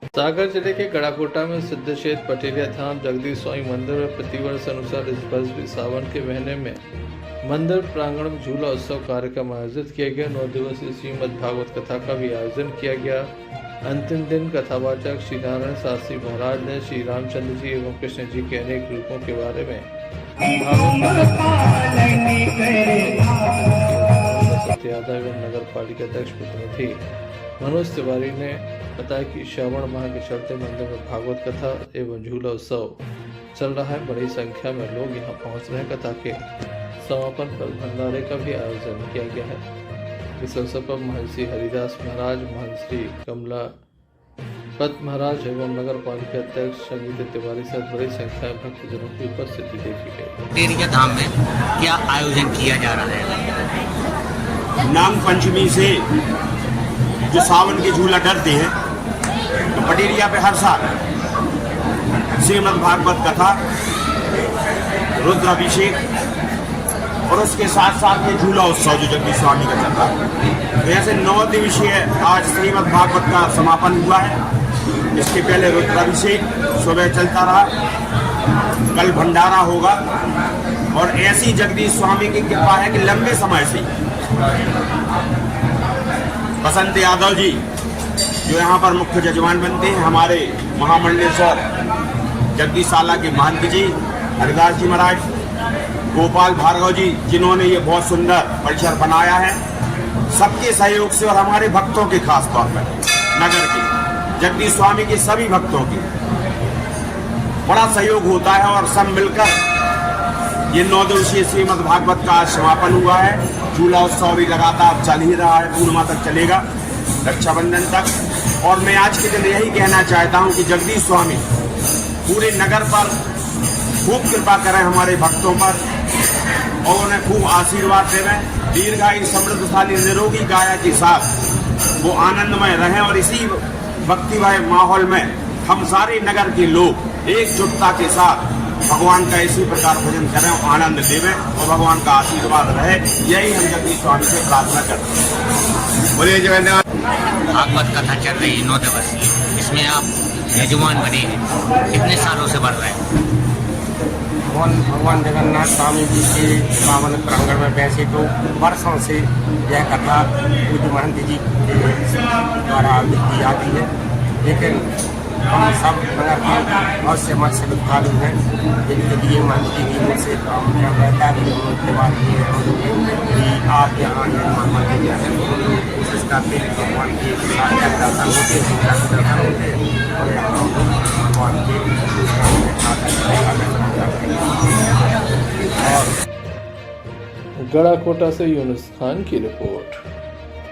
Sagar जिले के गड़ाकोटा में सिद्धेश्वर पटेलिया धाम जगदीश स्वामी मंदिर में प्रतिवर्ष अनुसार इस वर्ष भी सावन के महीने में मंदिर प्रांगण में झूला उत्सव कार्यक्रम आयोजित किया गया। 9 दिवसीय श्रीमद् भागवत कथा का भी आयोजन किया गया। अंतिम दिन कथावाचक श्री नारायण शास्त्री महाराज ने श्री रामचंद्र जी एवं कृष्ण जी के अनेक रूपों के बारे में सत्य यादव एवं नगर पालिका अध्यक्ष प्रतिनिधि मनोज तिवारी ने बताया कि श्रावण माह के चलते मंदिर में भागवत कथा एवं झूला उत्सव चल रहा है। बड़ी संख्या में लोग यहाँ पहुँच रहे हैं। कथा के समापन पर भंडारे का भी आयोजन किया गया है। इस अवसर पर महर्षि हरिदास महाराज, महर्षि कमला पत महाराज एवं नगर पालिका अध्यक्ष संगीत तिवारी सहित बड़ी संख्या में भक्तजनों की उपस्थिति देखी गई। टेरिया धाम में क्या आयोजन किया जा रहा है? नाग पंचमी से जो सावन के झूला डरते हैं, तो पटेरिया पे हर साल श्रीमद् भागवत कथा, रुद्राभिषेक और उसके साथ साथ ये झूला उत्सव जो जगदीश स्वामी का चल रहा है। तो ऐसे 9 दिवसीय आज श्रीमद् भागवत का समापन हुआ है। इसके पहले रुद्राभिषेक सुबह चलता रहा, कल भंडारा होगा और ऐसी जगदीश स्वामी की कृपा है कि लंबे समय से बसंत यादव जी जो यहाँ पर मुख्य जजमान बनते हैं, हमारे महामंडलेश्वर जगदीशाला के महंत जी हरिदास जी महाराज, गोपाल भार्गव जी जिन्होंने ये बहुत सुंदर परिसर बनाया है, सबके सहयोग से और हमारे भक्तों के खास तौर पर नगर के जगदीश स्वामी के सभी भक्तों के बड़ा सहयोग होता है और सब मिलकर ये 9 दिवसीय श्रीमद् भागवत का समापन हुआ है। झूला उत्सव भी लगातार चल ही रहा है, पूर्णिमा तक चलेगा, रक्षाबंधन तक। और मैं आज के दिन यही कहना चाहता हूँ कि जगदीश स्वामी पूरे नगर पर खूब कृपा करें हमारे भक्तों पर और उन्हें खूब आशीर्वाद देवें। दीर्घायु समृद्धशाली निरोगी काया के साथ वो आनंदमय रहें और इसी भक्तिमय माहौल में हम सारे नगर के लोग एकजुटता के साथ भगवान का इसी प्रकार भजन करें, आनंद लेवें और भगवान का आशीर्वाद रहे। यही हम जगदीश स्वामी से प्रार्थना करते हैं। बोलिए जगन्नाथ। भागवत कथा चल रही है 9 दिवसीय, इसमें आप यजमान बने हैं, कितने सालों से बढ़ रहे हैं? भगवान जगन्नाथ स्वामी जी के पावन प्रांगण में वैसे तो वर्षों से यह कथा पूज्य महंत जी के द्वारा की जाती है, लेकिन हम सब नगर के बहुत से मत श्रद्धालु हैं जिनके लिए महंत जी की ओर से काम किया रहता है। उनके बाद कि आप यहाँ यजमान बन जाए, कोशिश करते हैं भगवान के दर्शन होते हैं, दर्शन होते हैं और यहाँ भगवान के गड़ाकोटा से यूनुस खान की रिपोर्ट।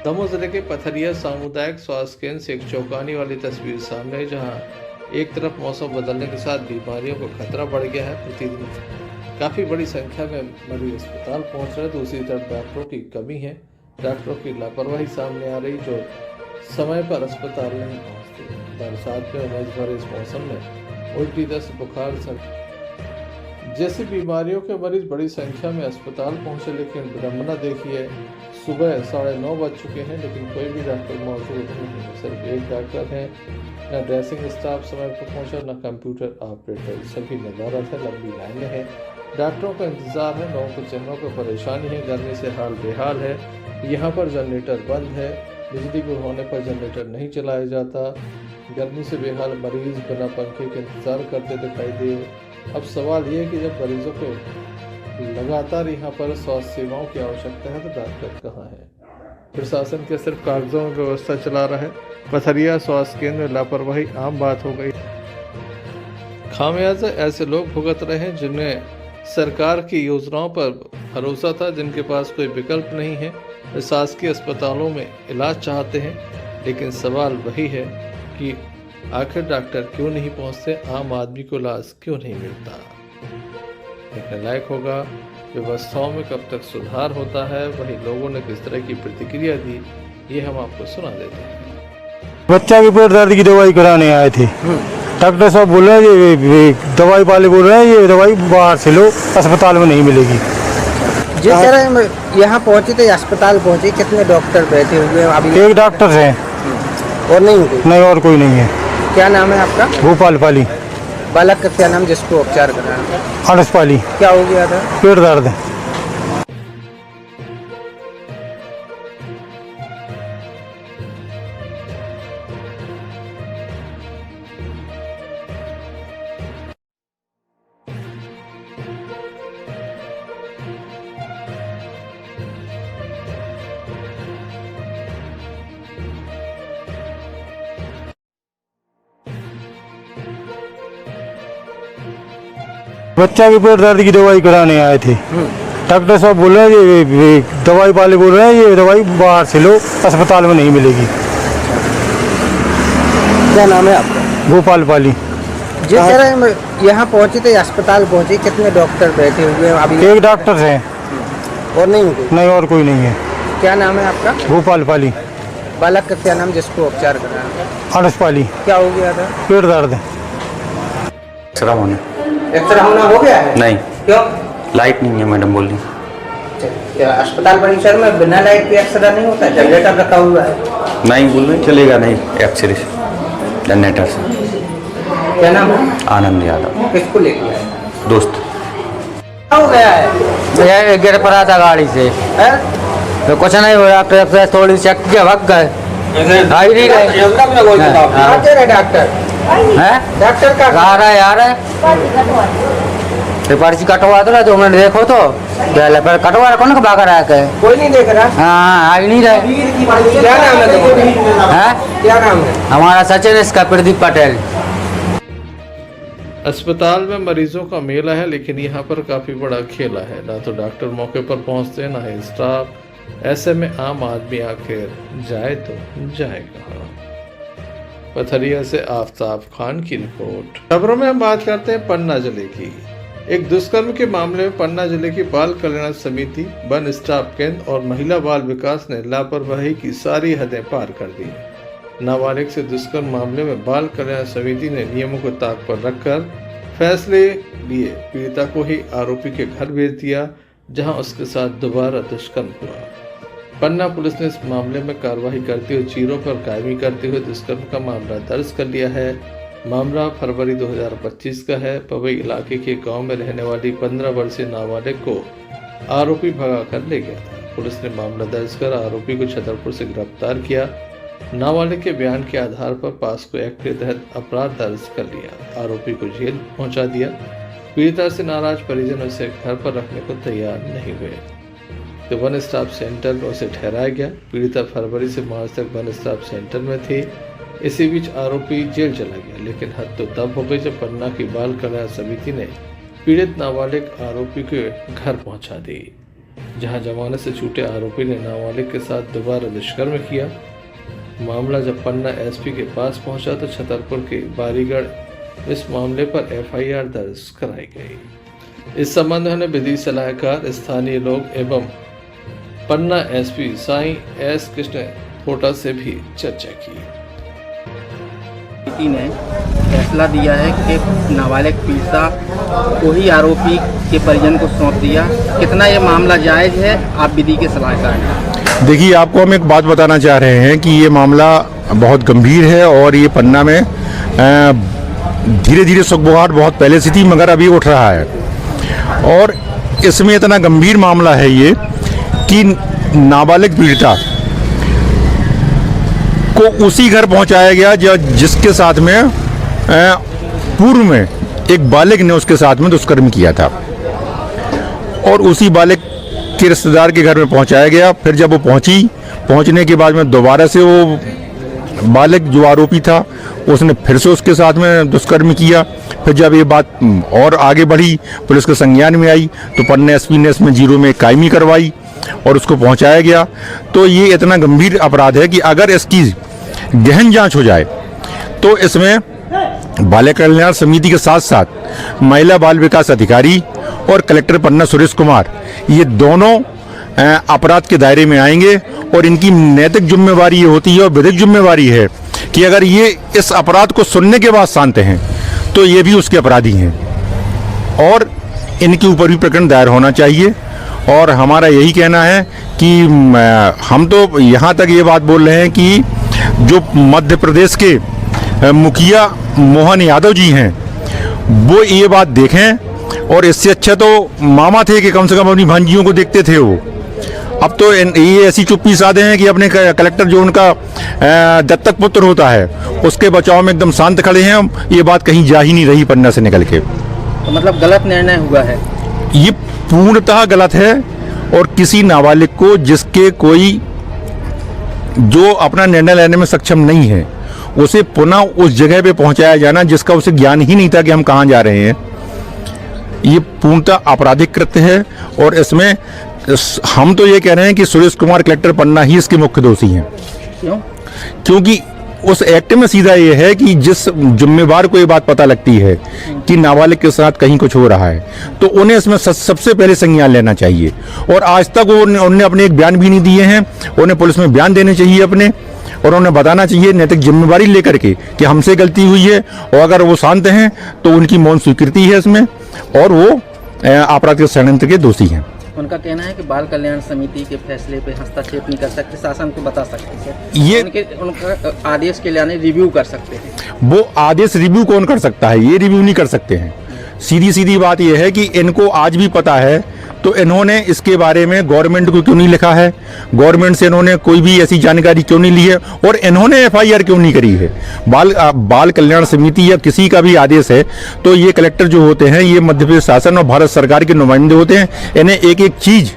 दमोह जिले के पथरिया सामुदायिक स्वास्थ्य केंद्र से एक चौंकाने वाली तस्वीर सामने है, जहां एक तरफ मौसम बदलने के साथ बीमारियों का खतरा बढ़ गया है। प्रतिदिन काफ़ी बड़ी संख्या में मरीज अस्पताल पहुंच रहे, दूसरी तरफ डॉक्टरों की कमी है, डॉक्टरों की लापरवाही सामने आ रही जो समय पर अस्पताल नहीं पहुँचते। बरसात में उमस भरे इस मौसम में उल्टी, दस्त, बुखार जैसी बीमारियों के मरीज बड़ी संख्या में अस्पताल पहुंचे, लेकिन विडम्बना देखिए, सुबह 9:30 बज चुके हैं लेकिन कोई भी डॉक्टर मौजूद नहीं है। सिर्फ एक डॉक्टर है, न ड्रेसिंग स्टाफ समय पर पहुंचा, न कंप्यूटर ऑपरेटर। सभी नदारत है, लंबी लाइनें हैं, डॉक्टरों का इंतजार है, लोगों के चेहरों पर परेशानी है, गर्मी से हाल बेहाल है। यहाँ पर जनरेटर बंद है, बिजली गुल होने पर जनरेटर नहीं चलाया जाता। गर्मी से बेहाल मरीज बिना पंखे के इंतजार करते दिखाई दे। अब सवाल ये है कि जब मरीजों को लगातार यहाँ पर स्वास्थ्य सेवाओं की आवश्यकता है तो डॉक्टर कहाँ है? प्रशासन के सिर्फ कागजों में व्यवस्था चला रहा है। पथरिया स्वास्थ्य केंद्र में लापरवाही आम बात हो गई। खामियाजा ऐसे लोग भुगत रहे हैं जिन्हें सरकार की योजनाओं पर भरोसा था, जिनके पास कोई विकल्प नहीं है, वे शासकीय अस्पतालों में इलाज चाहते हैं, लेकिन सवाल वही है कि आखिर डॉक्टर क्यों नहीं पहुंचते, आम आदमी को इलाज क्यों नहीं मिलता। देखने लायक होगा व्यवस्थाओं में कब तक सुधार होता है। वही लोगों ने किस तरह की प्रतिक्रिया दी, ये हम आपको सुना देते हैं। बच्चा के पेट दर्द की दवाई कराने आए थे, डॉक्टर साहब बोल रहे हैं ये दवाई वाले बोल रहे हैं ये दवाई बाहर से लो, अस्पताल में नहीं मिलेगी। जिस तरह यहाँ पहुँचे थे, अस्पताल पहुँचे, कितने डॉक्टर बैठे हुए हैं? अभी एक डॉक्टर है और नहीं और कोई नहीं है। क्या नाम है आपका? गोपाल पाली। बालक का क्या नाम जिसको उपचार कराना? अनस पाली। क्या हो गया था? पेट दर्द। बच्चा के पेट दर्द की दवाई कराने आए थे। डॉक्टर साहब बोल रहे हैं ये दवाई वाले बोल रहे हैं ये दवाई बाहर से लो, अस्पताल में नहीं मिलेगी। क्या नाम है आपका? गोपाल पाली। जिस तरह यहाँ पहुँचे थे, अस्पताल पहुँचे, कितने डॉक्टर बैठे हुए हैं अभी? एक डॉक्टर है और नहीं? नहीं और कोई नहीं है। क्या नाम है आपका? गोपाल पाली। बालक का क्या नाम जिसको उपचार कराया? अनस पाली। क्या हो गया था? पेट दर्द। एक्सरा होने। एक्सरा होना हो गया है? नहीं। क्यों? लाइट नहीं है मैडम बोल रही। अस्पताल परिसर में बिना लाइट के एक्सरा नहीं होता? जनरेटर रखा हुआ है? नहीं बोल रहे चलेगा नहीं एक्सरे से जनरेटर से। क्या नाम है? आनंद यादव। किसको लेके आए? दोस्त। क्या हो गया है? भैया गिर पड़ा था गाड़ी से। तो कुछ नहीं हुआ, ट्रैफिक थोड़ी चेक के भाग गए, आई नहीं गए। डॉक्टर है डॉक्टर का कहा रहा है यार पर्ची कटवा दो तो मैंने देखो तो पर कटवा रखो ना भाग रहा है। कोई नहीं देख रहा। हाँ आई नहीं रहे। क्या नाम है तुम्हारा? क्या नाम है? हमारा सचिन, इसका प्रदीप पटेल। अस्पताल में मरीजों का मेला है, लेकिन यहाँ पर काफी बड़ा खेला है। ना तो डॉक्टर मौके पर पहुँचते, ना ही स्टाफ। ऐसे में आम आदमी आखिर जाए तो जाए कहाँ? पथरिया से आफ्ताब खान की रिपोर्ट। खबरों में हम बात करते हैं पन्ना जिले की। एक दुष्कर्म के मामले में पन्ना जिले की बाल कल्याण समिति, वन स्टाफ केंद्र और महिला बाल विकास ने लापरवाही की सारी हदें पार कर दी। नाबालिग से दुष्कर्म मामले में बाल कल्याण समिति ने नियमों को ताक पर रखकर फैसले लिए पीड़िता को ही आरोपी के घर भेज दिया, जहां उसके साथ दोबारा दुष्कर्म हुआ। पन्ना पुलिस ने इस मामले में कार्रवाई करते हुए चीरों पर कायमी करते हुए दुष्कर्म का मामला दर्ज कर लिया है। मामला फरवरी 2025 का है। पवई इलाके के गांव में रहने वाली 15 वर्षीय नाबालिग को आरोपी भगा कर ले गया था। पुलिस ने मामला दर्ज कर आरोपी को छतरपुर से गिरफ्तार किया। नाबालिग के बयान के आधार पर पास्को एक्ट के तहत अपराध दर्ज कर लिया। आरोपी को जेल पहुंचा दिया। पीड़िता से नाराज परिजन उसे घर पर रखने को तैयार नहीं हुए, तो वन स्टाफ सेंटर में उसे ठहराया गया। पीड़िता फरवरी से मार्च तक वन स्टाफ सेंटर में थी। इसी बीच आरोपी जेल चला गया, लेकिन हद तो तब हो गई जब पन्ना की बाल कल्याण समिति ने पीड़ित नाबालिग आरोपी के घर पहुंचा दी, जहां जमानत से छूटे आरोपी ने नाबालिग के साथ दोबारा दुष्कर्म किया। मामला जब पन्ना एसपी के पास पहुंचा तो छतरपुर के बारीगढ़ इस मामले पर एफआईआर दर्ज कराई गई। इस संबंध में विधि सलाहकार, स्थानीय लोग एवं पन्ना एसपी साईं एस कृष्ण फोटा से भी चर्चा की। ने फैसला दिया है कि नाबालिग पीड़िता को ही आरोपी के परिजन को सौंप दिया। कितना ये मामला जायज है? आप विधि के सलाहकार हैं। देखिए, आपको हम एक बात बताना चाह रहे हैं कि ये मामला बहुत गंभीर है और ये पन्ना में धीरे धीरे सुखबुहार बहुत पहले से थी, मगर अभी उठ रहा है। और इसमें इतना गंभीर मामला है ये कि नाबालिग पीड़िता को उसी घर पहुंचाया गया जिसके साथ में पूर्व में एक बालिग ने उसके साथ में दुष्कर्म किया था, और उसी बालिग के रिश्तेदार के घर में पहुंचाया गया। फिर जब वो पहुंचने के बाद में दोबारा से वो बालिग जो आरोपी था उसने फिर से उसके साथ में दुष्कर्म किया। फिर जब ये बात और आगे बढ़ी, पुलिस के संज्ञान में आई, तो पन्ना एसपी ने इसमें 0 में कायमी करवाई और उसको पहुंचाया गया। तो ये इतना गंभीर अपराध है कि अगर इसकी गहन जांच हो जाए तो इसमें बाल कल्याण समिति के साथ साथ महिला बाल विकास अधिकारी और कलेक्टर पन्ना सुरेश कुमार, ये दोनों अपराध के दायरे में आएंगे। और इनकी नैतिक जिम्मेवारी ये होती है और विधिक जिम्मेवारी है कि अगर ये इस अपराध को सुनने के बाद शांत हैं तो ये भी उसके अपराधी हैं और इनके ऊपर भी प्रकरण दायर होना चाहिए। और हमारा यही कहना है कि हम तो यहाँ तक ये बात बोल रहे हैं कि जो मध्य प्रदेश के मुखिया मोहन यादव जी हैं वो ये बात देखें, और इससे अच्छा तो मामा थे कि कम से कम अपनी भांजियों को देखते थे वो। अब तो ये ऐसी चुप्पी साधे हैं कि अपने कलेक्टर जो उनका दत्तक पुत्र होता है उसके बचाव में एकदम शांत खड़े हैं। ये बात कहीं जा ही नहीं रही पन्ना से निकल के। तो मतलब गलत निर्णय हुआ है? ये पूर्णतः गलत है। और किसी नाबालिग को जिसके कोई जो अपना निर्णय लेने में सक्षम नहीं है उसे पुनः उस जगह पे पहुंचाया जाना जिसका उसे ज्ञान ही नहीं था कि हम कहाँ जा रहे हैं, ये पूर्णतः आपराधिक कृत्य है और इसमें हम तो ये कह रहे हैं कि सुरेश कुमार कलेक्टर पन्ना ही इसके मुख्य दोषी हैं। क्यों? क्योंकि उस एक्ट में सीधा ये है कि जिस जिम्मेवार को ये बात पता लगती है कि नाबालिग के साथ कहीं कुछ हो रहा है तो उन्हें इसमें सबसे पहले संज्ञान लेना चाहिए। और आज तक उन्होंने अपने एक बयान भी नहीं दिए हैं। उन्हें पुलिस में बयान देने चाहिए अपने, और उन्हें बताना चाहिए नैतिक जिम्मेवारी लेकर के कि हमसे गलती हुई है, और अगर वो शांत हैं तो उनकी मौन स्वीकृति है इसमें, और वो आपराधिक षड्यंत्र के दोषी हैं। उनका कहना है कि बाल कल्याण समिति के फैसले पे हस्तक्षेप नहीं कर सकते, शासन को बता सकते हैं। ये उनका आदेश के लिए रिव्यू कर सकते हैं। वो आदेश रिव्यू कौन कर सकता है? ये रिव्यू नहीं कर सकते हैं। सीधी बात यह है कि इनको आज भी पता है तो इन्होंने इसके बारे में गवर्नमेंट को क्यों नहीं लिखा है, गवर्नमेंट से इन्होंने कोई भी ऐसी जानकारी क्यों नहीं ली है, और इन्होंने एफआईआर क्यों नहीं करी है। बाल कल्याण समिति या किसी का भी आदेश है तो ये कलेक्टर जो होते हैं ये मध्य प्रदेश शासन और भारत सरकार के नुमाइंदे होते हैं। इन्हें एक एक चीज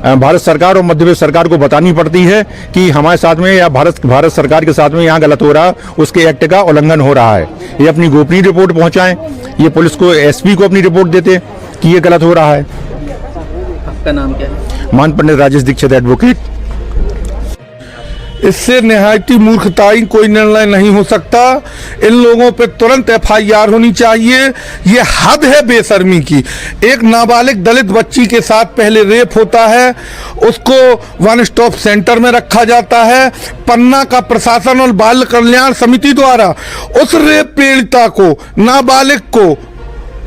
भारत सरकार और मध्य प्रदेश सरकार को बतानी पड़ती है कि हमारे साथ में या भारत सरकार के साथ में यहाँ गलत हो रहा है, उसके एक्ट का उल्लंघन हो रहा है। ये अपनी गोपनीय रिपोर्ट पहुंचाएं, ये पुलिस को, एसपी को अपनी रिपोर्ट देते कि ये गलत हो रहा है। आपका नाम क्या है? मान पंडित राजेश दीक्षित एडवोकेट। इससे निहायती मूर्खताई कोई निर्णय नहीं हो सकता। इन लोगों पे तुरंत एफआईआर होनी चाहिए। ये हद है बेशर्मी की। एक नाबालिग दलित बच्ची के साथ पहले रेप होता है, उसको वन स्टॉप सेंटर में रखा जाता है। पन्ना का प्रशासन और बाल कल्याण समिति द्वारा उस रेप पीड़िता को, नाबालिग को,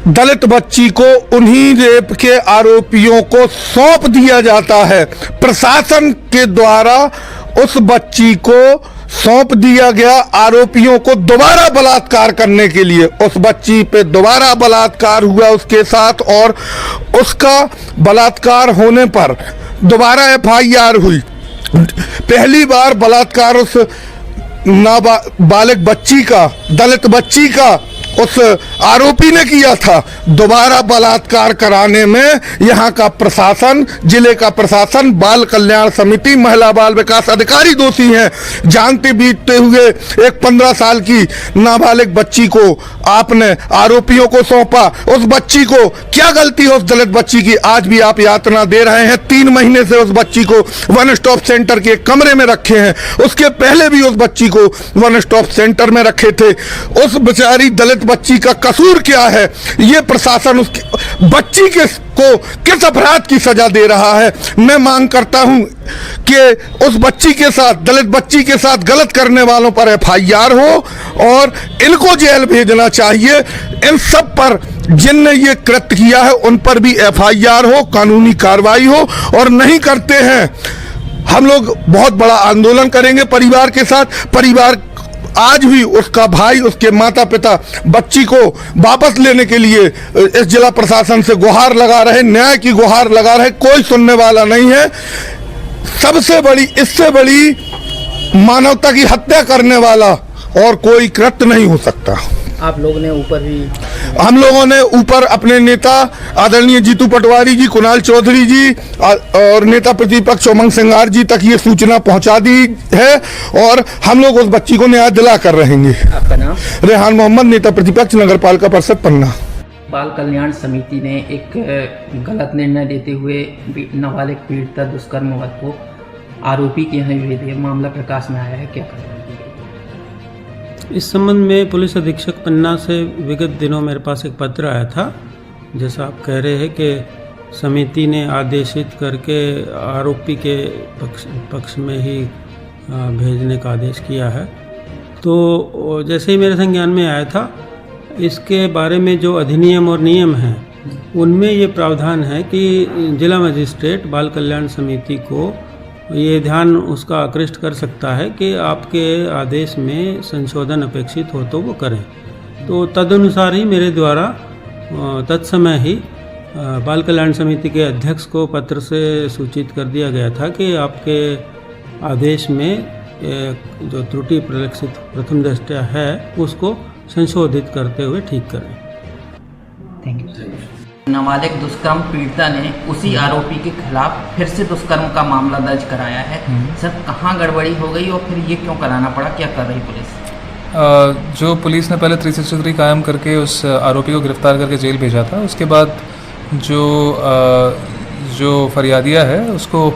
दलित बच्ची को उन्हीं रेप के आरोपियों को सौंप दिया जाता है। प्रशासन के द्वारा उस बच्ची को सौंप दिया गया आरोपियों को दोबारा बलात्कार करने के लिए। उस बच्ची पे दोबारा बलात्कार हुआ उसके साथ, और उसका बलात्कार होने पर दोबारा एफआईआर हुई। पहली बार बलात्कार उस नाबालिग बच्ची का, दलित बच्ची का उस आरोपी ने किया था। दोबारा बलात्कार कराने में यहाँ का प्रशासन, जिले का प्रशासन, बाल कल्याण समिति, महिला बाल विकास अधिकारी दोषी हैं। जानते बीतते हुए एक 15 साल की नाबालिग बच्ची को आपने आरोपियों को सौंपा। उस बच्ची को क्या गलती है? उस दलित बच्ची की आज भी आप यातना दे रहे हैं। 3 महीने से उस बच्ची को वन स्टॉप सेंटर के कमरे में रखे हैं। उसके पहले भी उस बच्ची को वन स्टॉप सेंटर में रखे थे। उस बेचारी दलित बच्ची का कसूर क्या है? ये प्रशासन उसकी बच्ची को किस अपराध की सजा दे रहा है? मैं मांग करता हूं कि उस बच्ची के साथ, दलित बच्ची के साथ गलत करने वालों पर एफआईआर हो और इनको जेल भेजना चाहिए। इन सब पर जिनने ये कृत्य किया है उन पर भी एफआईआर हो, कानूनी कार्रवाई हो। और नहीं करते हैं, हम लोग बहुत बड़ा आंदोलन करेंगे परिवार के साथ। परिवार आज भी, उसका भाई, उसके माता पिता बच्ची को वापस लेने के लिए इस जिला प्रशासन से गुहार लगा रहे, न्याय की गुहार लगा रहे। कोई सुनने वाला नहीं है। सबसे बड़ी, इससे बड़ी मानवता की हत्या करने वाला और कोई कृत्य नहीं हो सकता। आप लोगों ने ऊपर भी, हम लोगों ने ऊपर अपने नेता आदरणीय जीतू पटवारी जी, कुणाल चौधरी जी और नेता प्रतिपक्ष उमंग सिंगार जी तक ये सूचना पहुंचा दी है, और हम लोग उस बच्ची को न्याय दिला कर रहेंगे। आपका नाम? रेहान मोहम्मद, नेता प्रतिपक्ष, नगर पालिका परिषद पन्ना। बाल कल्याण समिति ने एक गलत निर्णय देते हुए नाबालिग पीड़िता दुष्कर्मवत को आरोपी के यहाँ भेज दिया। मामला प्रकाश में आया है, क्या करें? इस संबंध में पुलिस अधीक्षक पन्ना से विगत दिनों मेरे पास एक पत्र आया था। जैसा आप कह रहे हैं कि समिति ने आदेशित करके आरोपी के पक्ष में ही भेजने का आदेश किया है। तो जैसे ही मेरे संज्ञान में आया था, इसके बारे में जो अधिनियम और नियम हैं उनमें ये प्रावधान है कि जिला मजिस्ट्रेट बाल कल्याण समिति को ये ध्यान उसका आकृष्ट कर सकता है कि आपके आदेश में संशोधन अपेक्षित हो तो वो करें। तो तदनुसार ही मेरे द्वारा तत्समय ही बाल कल्याण समिति के अध्यक्ष को पत्र से सूचित कर दिया गया था कि आपके आदेश में जो त्रुटि परिलक्षित प्रथम दृष्टया है उसको संशोधित करते हुए ठीक करें। Thank you. नाबालिग दुष्कर्म पीड़िता ने उसी आरोपी के खिलाफ फिर से दुष्कर्म का मामला दर्ज कराया है। सर, कहाँ गड़बड़ी हो गई और फिर ये क्यों कराना पड़ा? क्या कर रही पुलिस? जो पुलिस ने पहले 363 कायम करके उस आरोपी को गिरफ्तार करके जेल भेजा था, उसके बाद जो फरियादिया है उसको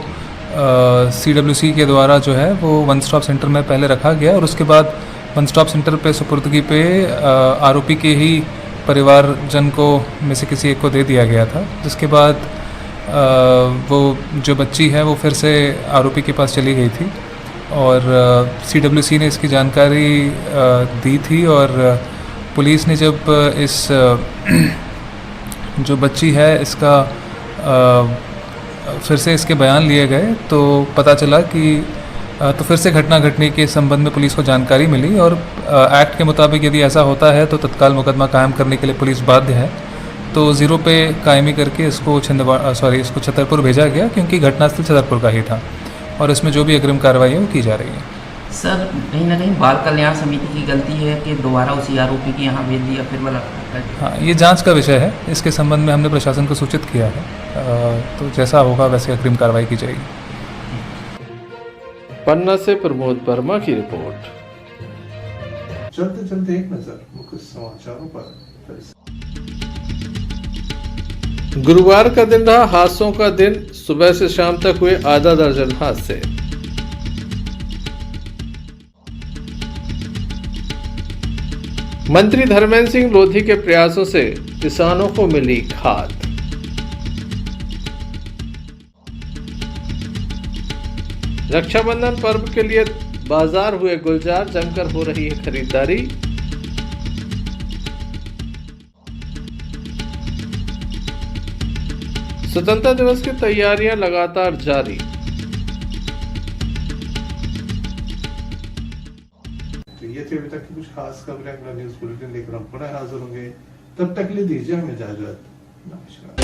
CWC के द्वारा जो है वो वन स्टॉप सेंटर में पहले रखा गया और उसके बाद वन स्टॉप सेंटर पे सुपुर्दगी पे आरोपी के ही परिवारजन को में से किसी एक को दे दिया गया था, जिसके बाद वो जो बच्ची है वो फिर से आरोपी के पास चली गई थी और CWC ने इसकी जानकारी दी थी और पुलिस ने जब इस जो बच्ची है इसका फिर से इसके बयान लिए गए तो पता चला कि तो फिर से घटना घटने के संबंध में पुलिस को जानकारी मिली और एक्ट के मुताबिक यदि ऐसा होता है तो तत्काल मुकदमा कायम करने के लिए पुलिस बाध्य है। तो 0 पे कायमी करके इसको इसको छतरपुर भेजा गया क्योंकि घटनास्थल छतरपुर का ही था और इसमें जो भी अग्रिम कार्रवाई है वो की जा रही है। सर कहीं ना कहीं बाल कल्याण समिति की गलती है कि दोबारा उसी आरोपी की यहाँ भेज दिया फिर वाला। हाँ, ये जांच का विषय है, इसके संबंध में हमने प्रशासन को सूचित किया है, तो जैसा होगा वैसे अग्रिम कार्रवाई की जाएगी। पन्ना से प्रमोद वर्मा की रिपोर्ट। चलते चलते एक नजर मुख्य समाचारों पर। गुरुवार का दिन रहा हादसों का दिन, सुबह से शाम तक हुए आधा दर्जन हादसे। मंत्री धर्मेंद्र सिंह लोधी के प्रयासों से किसानों को मिली खाद। रक्षाबंधन पर्व के लिए बाजार हुए गुलजार, जमकर हो रही है खरीदारी। स्वतंत्रता दिवस की तैयारियां लगातार जारी। तो ये थे अभी तक की कुछ खास खबरें, अगला न्यूज़ बुलेटिन लेकर हम पुनः हाजिर होंगे, तब तक के लिए दीजिए हमें इजाजत। नमस्कार।